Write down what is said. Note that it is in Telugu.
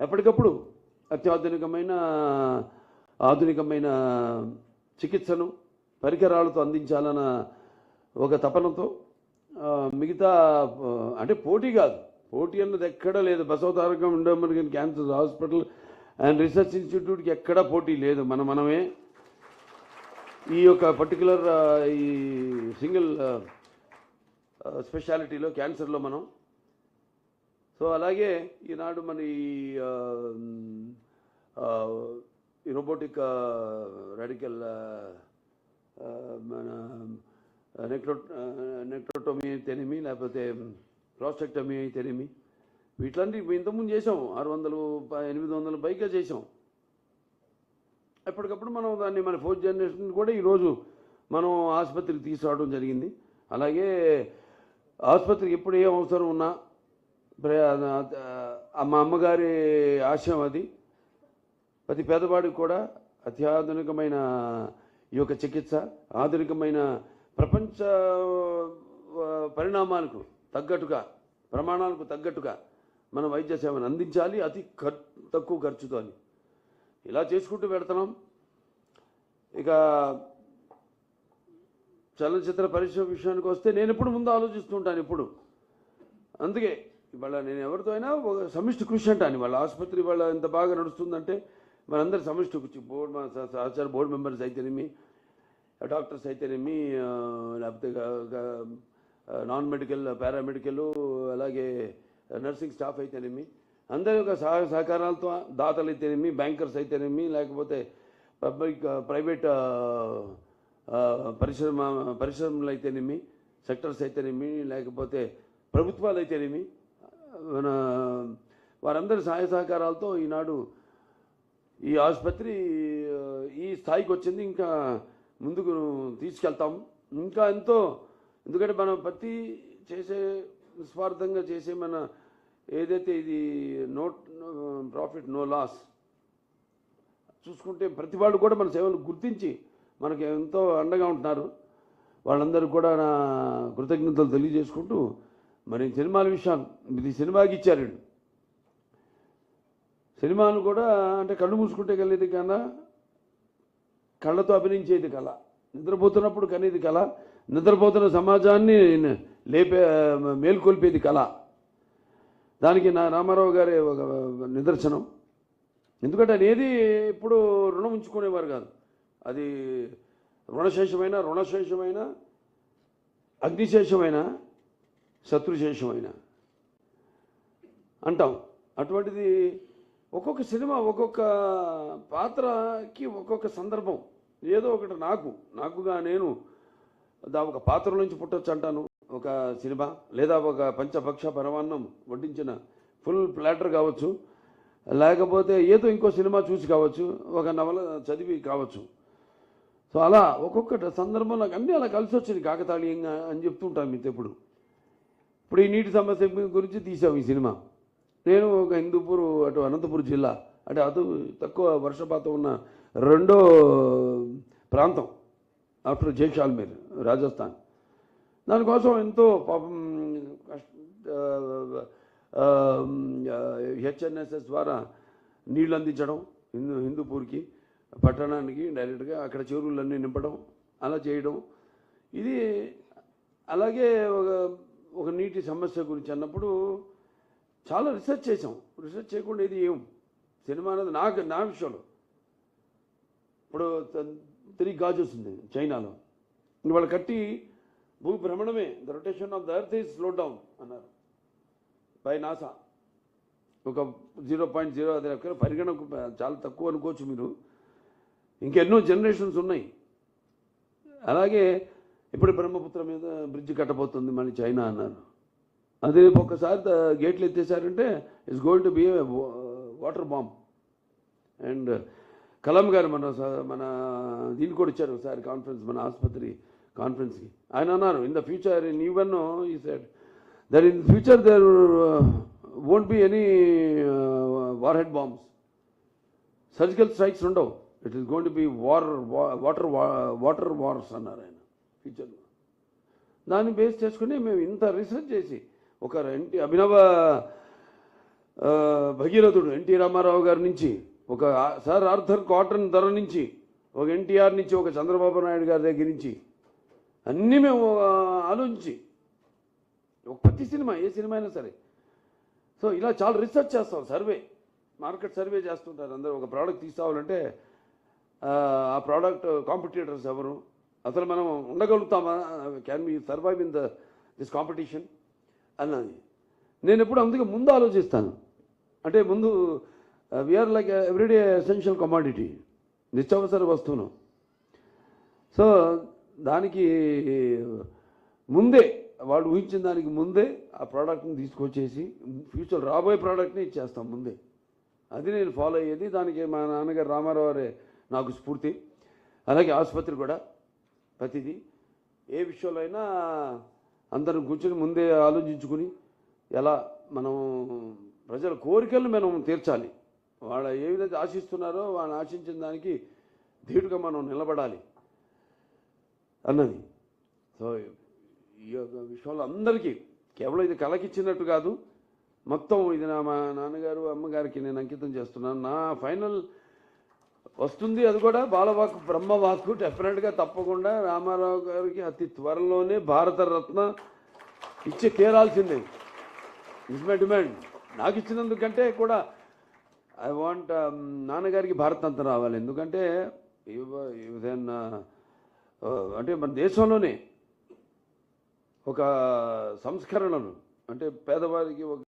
ఎప్పటికప్పుడు ఆధునికమైన చికిత్సను పరికరాలతో అందించాలన్న ఒక తపనతో మిగతా అంటే పోటీ కాదు, పోటీ అన్నది ఎక్కడా లేదు. Basavatarakam Indo American cancer hospital and research ఇన్స్టిట్యూట్కి ఎక్కడా పోటీ లేదు. మనమే ఈ యొక్క పర్టికులర్ ఈ సింగిల్ స్పెషాలిటీలో క్యాన్సర్లో మనం. సో అలాగే ఈనాడు మన ఈ రోబోటిక్ రాడికల్ మన నెక్రోటోమీ అయితేనేమి, లేకపోతే ప్రాస్టెక్టమీ అయితేనేమి, వీటిలాంటి ఇంతకుముందు చేసాం. 600-800 పైగా చేసాం. ఎప్పటికప్పుడు మనం దాన్ని మన 4th జనరేషన్ కూడా ఈరోజు మనం ఆసుపత్రికి తీసుకురావడం జరిగింది. అలాగే ఆసుపత్రికి ఎప్పుడు ఏ అవసరం ఉన్నా మా అమ్మగారి ఆశయం అది, ప్రతి పేదవాడికి కూడా అత్యాధునికమైన ఈ యొక్క చికిత్స, ఆధునికమైన ప్రపంచ పరిణామాలకు తగ్గట్టుగా, ప్రమాణాలకు తగ్గట్టుగా మన వైద్య సేవను అందించాలి, అతి తక్కువ ఖర్చుతో అని ఇలా చేసుకుంటూ పెడుతున్నాం. ఇక చలనచిత్ర పరిశ్రమ విషయానికి వస్తే నేను ఎప్పుడు ముందు ఆలోచిస్తుంటాను ఎప్పుడు. అందుకే ఇవాళ నేను ఎవరితో అయినా ఒక సమిష్టి కృషి అంటాను. వాళ్ళ ఆసుపత్రి వాళ్ళ ఎంత బాగా నడుస్తుందంటే మనందరి సమిష్టి కృషి, సహచార బోర్డు మెంబర్స్ అయితేనేమి, డాక్టర్స్ అయితేనేమి, లేకపోతే నాన్ మెడికల్, పారామెడికల్, అలాగే నర్సింగ్ స్టాఫ్ అయితేనేమి, అందరి యొక్క సహకారాలతో, దాతలు అయితేనేమి, బ్యాంకర్స్ అయితేనేమి, లేకపోతే ప్రైవేట్ పరిశ్రమలు అయితేనేమి, సెక్టర్స్ అయితేనేమి, లేకపోతే ప్రభుత్వాలు అయితేనేమి, మన వారందరి సహాయ సహకారాలతో ఈనాడు ఈ ఆసుపత్రి ఈ స్థాయికి వచ్చింది. ఇంకా ముందుకు తీసుకెళ్తాం ఇంకా ఎంతో. ఎందుకంటే మనం ప్రతి చేసే నిస్వార్థంగా చేసే మన ఏదైతే ఇది నో ప్రాఫిట్ నో లాస్ చూసుకుంటే ప్రతి వాళ్ళు కూడా మన సేవలు గుర్తించి మనకి ఎంతో అండగా ఉంటున్నారు. వాళ్ళందరూ కూడా నా కృతజ్ఞతలు తెలియజేసుకుంటూ, మరి సినిమాల విషయాలు ఇది సినిమాకి ఇచ్చారు. సినిమాను కూడా అంటే కళ్ళు మూసుకుంటే కలిగేది కన్నా కళ్ళతో అభినయించేది కళ, నిద్రపోతున్నప్పుడు కనేది కళ, నిద్రపోతున్న సమాజాన్ని మేల్కొల్పేది కళ. దానికి నా రామారావు గారే ఒక నిదర్శనం. ఎందుకంటే అనేది ఎప్పుడు రుణం ఉంచుకునేవారు కాదు. అది రుణశేషమైన అగ్నిశేషమైన శత్రుశేషమైన అంటాం. అటువంటిది ఒక్కొక్క సినిమా ఒక్కొక్క పాత్రకి ఒక్కొక్క సందర్భం ఏదో ఒకటి నాకుగా నేను ఒక పాత్ర నుంచి పుట్టొచ్చు అంటాను. ఒక సినిమా లేదా ఒక పంచభక్ష పరమాన్నం వడ్డించిన ఫుల్ ప్లాటర్ కావచ్చు, లేకపోతే ఏదో ఇంకో సినిమా చూసి కావచ్చు, ఒక నవల చదివి కావచ్చు. సో అలా ఒక్కొక్క సందర్భం నాకు అన్నీ అలా కలిసి వచ్చింది కాకతాళీయంగా అని చెప్తుంటాను మీతో. ఇప్పుడు ఈ నీటి సమస్య గురించి తీసాం ఈ సినిమా. నేను ఒక హిందూపూర్, అటు అనంతపురం జిల్లా, అంటే అటు తక్కువ వర్షపాతం ఉన్న రెండో ప్రాంతం ఆఫ్టర్ జైసాల్మేర్, రాజస్థాన్. దానికోసం ఎంతో పాపం హెచ్ఎన్ఎస్ఎస్ ద్వారా నీళ్ళు అందించడం హిందూపూర్కి, పట్టణానికి డైరెక్ట్గా అక్కడ చెరువులన్నీ నింపడం, అలా చేయడం. ఇది అలాగే ఒక నీటి సమస్య గురించి అన్నప్పుడు చాలా రీసెర్చ్ చేసాం. రీసెర్చ్ చేయకుండా ఇది సినిమా అనేది నా విషయంలో. ఇప్పుడు 3 గాజెస్ ఉంది చైనాలో, వాళ్ళు కట్టి భూభ్రమణమే, the rotation of the earth is slow down అన్నారు బై నాసా. ఒక 0.0 అది పరిగణకు చాలా తక్కువ అనుకోవచ్చు మీరు. ఇంకెన్నో జనరేషన్స్ ఉన్నాయి. అలాగే ఇప్పుడు బ్రహ్మపుత్ర మీద బ్రిడ్జ్ కట్టబోతుంది మళ్ళీ చైనా అన్నారు. అదే ఒక్కసారి గేట్లు ఎత్తేసారంటే it's going to be a water bomb. And Kalam garu మన దీనికి కూడా ఇచ్చారు ఒకసారి కాన్ఫరెన్స్, మన ఆసుపత్రి కాన్ఫరెన్స్కి. ఆయన అన్నారు, in the future in even he said that in future there won't be any warhead bombs, surgical strikes ఉండవు. It is going to be water wars అన్నారు ఆయన ఫ్యూచర్లో. దాన్ని బేస్ చేసుకుని మేము ఇంత రీసెర్చ్ చేసి ఒక అభినవ భగీరథుడు ఎన్టీ రామారావు గారి నుంచి, ఒక సార్ ఆర్థర్ కాటన్ ధర నుంచి, ఒక ఎన్టీఆర్ నుంచి, ఒక చంద్రబాబు నాయుడు గారి దగ్గర నుంచి అన్నీ మేము ఆలోచించి ఒక ప్రతి సినిమా, ఏ సినిమా అయినా సరే, సో ఇలా చాలా రీసెర్చ్ చేస్తాం, సర్వే, మార్కెట్ సర్వే చేస్తుంటారు అందరూ. ఒక ప్రోడక్ట్ తీసుకోవాలంటే ఆ ప్రోడక్ట్ కాంపిటీటర్స్ ఎవరు, అసలు మనం ఉండగలుగుతామా, can be survive in this competition అన్నది నేను ఎప్పుడు అందుకే ముందు ఆలోచిస్తాను. అంటే ముందు we are like everyday essential commodity, నిత్యావసర వస్తువును. సో దానికి ముందే, వాళ్ళు ఊహించిన దానికి ముందే ఆ ప్రోడక్ట్ని తీసుకొచ్చేసి ఫ్యూచర్ రాబోయే ప్రోడక్ట్ని ఇచ్చేస్తాం ముందే. అది నేను ఫాలో అయ్యేది. దానికి మా నాన్నగారు రామారావు గారే నాకు స్ఫూర్తి. అలాగే ఆసుపత్రి కూడా ప్రతిదీ ఏ విషయంలో అయినా అందరం కూర్చొని ముందే ఆలోచించుకుని ఎలా మనం ప్రజల కోరికలను మనం తీర్చాలి, వాళ్ళ ఏ విధంగా ఆశిస్తున్నారో వాళ్ళు ఆశించిన దానికి ధీటుగా మనం నిలబడాలి అన్నది. సో ఈ యొక్క విషయంలో అందరికీ కేవలం ఇది కలకిచ్చినట్టు కాదు, మొత్తం ఇది మా నాన్నగారు అమ్మగారికి నేను అంకితం చేస్తున్నాను. నా ఫైనల్ వస్తుంది, అది కూడా బాలవాక్కు బ్రహ్మవాక్కు. డెఫినెట్గా తప్పకుండా రామారావు గారికి అతి త్వరలోనే భారతరత్న ఇచ్చి తీరాల్సిందే. Is my demand. నాకు ఇచ్చినందుకంటే కూడా ఐ వాంట్ నాన్నగారికి భారతరత్న రావాలి. ఎందుకంటే అంటే మన దేశంలోనే ఒక సంస్కరణలు, అంటే పేదవారికి ఒక